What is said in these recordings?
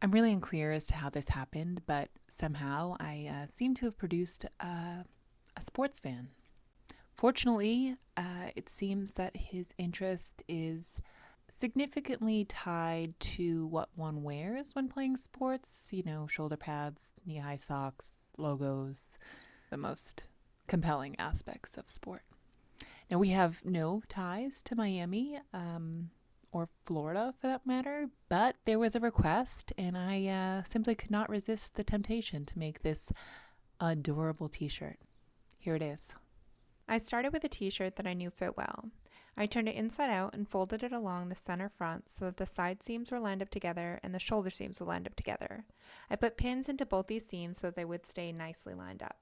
I'm really unclear as to how this happened, but somehow I seem to have produced a sports fan. Fortunately, it seems that his interest is significantly tied to what one wears when playing sports. You know, shoulder pads, knee high socks, logos, the most compelling aspects of sport. Now, we have no ties to Miami or Florida for that matter, but there was a request, and I simply could not resist the temptation to make this adorable t shirt. Here it is. I started with a t-shirt that I knew fit well. I turned it inside out and folded it along the center front so that the side seams were lined up together and the shoulder seams were lined up together. I put pins into both these seams so that they would stay nicely lined up.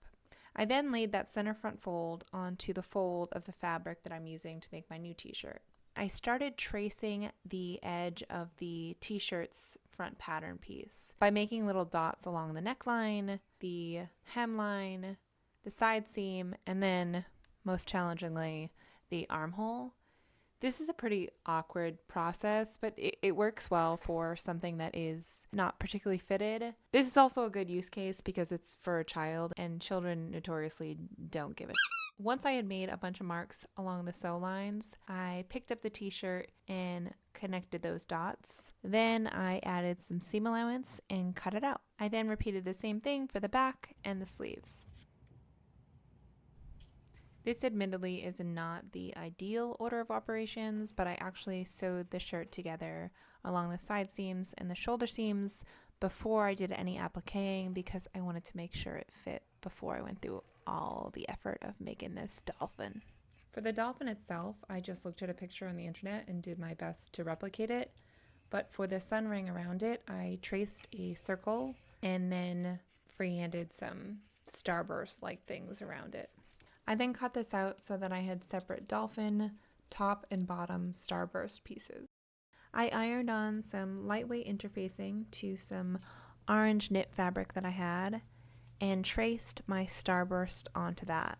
I then laid that center front fold onto the fold of the fabric that I'm using to make my new t-shirt. I started tracing the edge of the t-shirt's front pattern piece by making little dots along the neckline, the hemline, the side seam, and then, most challengingly, the armhole. This is a pretty awkward process, but it works well for something that is not particularly fitted. This is also a good use case because it's for a child, and children notoriously don't give it. Once I had made a bunch of marks along the sew lines, I picked up the t-shirt and connected those dots. Then I added some seam allowance and cut it out. I then repeated the same thing for the back and the sleeves. This admittedly is not the ideal order of operations, but I actually sewed the shirt together along the side seams and the shoulder seams before I did any appliqueing because I wanted to make sure it fit before I went through all the effort of making this dolphin. For the dolphin itself, I just looked at a picture on the internet and did my best to replicate it. But for the sun ring around it, I traced a circle and then freehanded some starburst-like things around it. I then cut this out so that I had separate dolphin, top and bottom starburst pieces. I ironed on some lightweight interfacing to some orange knit fabric that I had and traced my starburst onto that.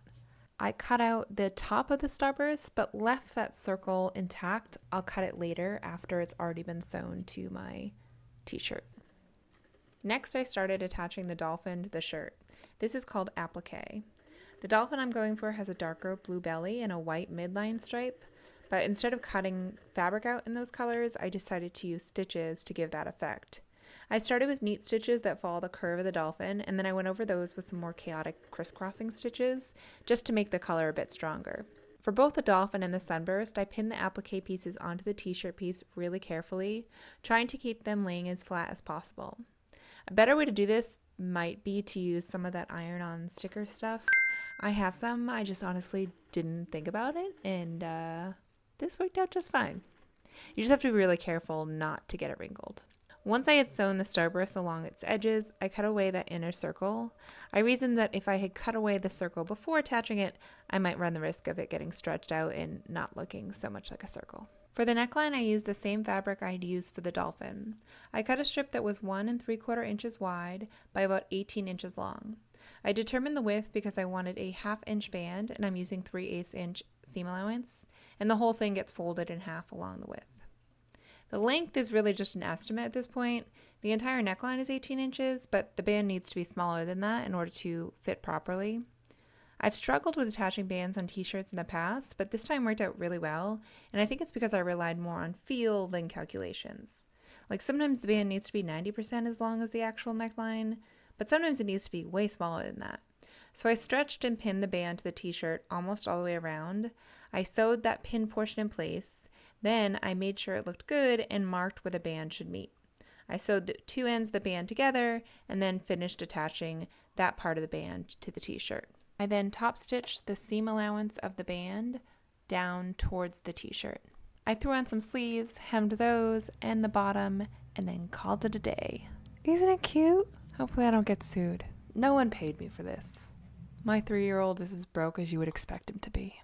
I cut out the top of the starburst but left that circle intact. I'll cut it later after it's already been sewn to my t-shirt. Next, I started attaching the dolphin to the shirt. This is called applique. The dolphin I'm going for has a darker blue belly and a white midline stripe, but instead of cutting fabric out in those colors, I decided to use stitches to give that effect. I started with neat stitches that follow the curve of the dolphin, and then I went over those with some more chaotic crisscrossing stitches, just to make the color a bit stronger. For both the dolphin and the sunburst, I pinned the applique pieces onto the t-shirt piece really carefully, trying to keep them laying as flat as possible. A better way to do this might be to use some of that iron-on sticker stuff. I have some, I just honestly didn't think about it, and this worked out just fine. You just have to be really careful not to get it wrinkled. Once I had sewn the starburst along its edges, I cut away that inner circle. I reasoned that if I had cut away the circle before attaching it, I might run the risk of it getting stretched out and not looking so much like a circle. For the neckline, I used the same fabric I'd used for the dolphin. I cut a strip that was 1 3/4 inches wide by about 18 inches long. I determined the width because I wanted a 1/2 inch band, and I'm using 3/8 inch seam allowance, and the whole thing gets folded in half along the width. The length is really just an estimate at this point. The entire neckline is 18 inches, but the band needs to be smaller than that in order to fit properly. I've struggled with attaching bands on t-shirts in the past, but this time worked out really well, and I think it's because I relied more on feel than calculations. Like sometimes the band needs to be 90% as long as the actual neckline, but sometimes it needs to be way smaller than that. So I stretched and pinned the band to the t-shirt almost all the way around. I sewed that pin portion in place, then I made sure it looked good and marked where the band should meet. I sewed the two ends of the band together and then finished attaching that part of the band to the t-shirt. I then top stitched the seam allowance of the band down towards the t-shirt. I threw on some sleeves, hemmed those and the bottom, and then called it a day. Isn't it cute? Hopefully I don't get sued. No one paid me for this. My 3-year-old is as broke as you would expect him to be.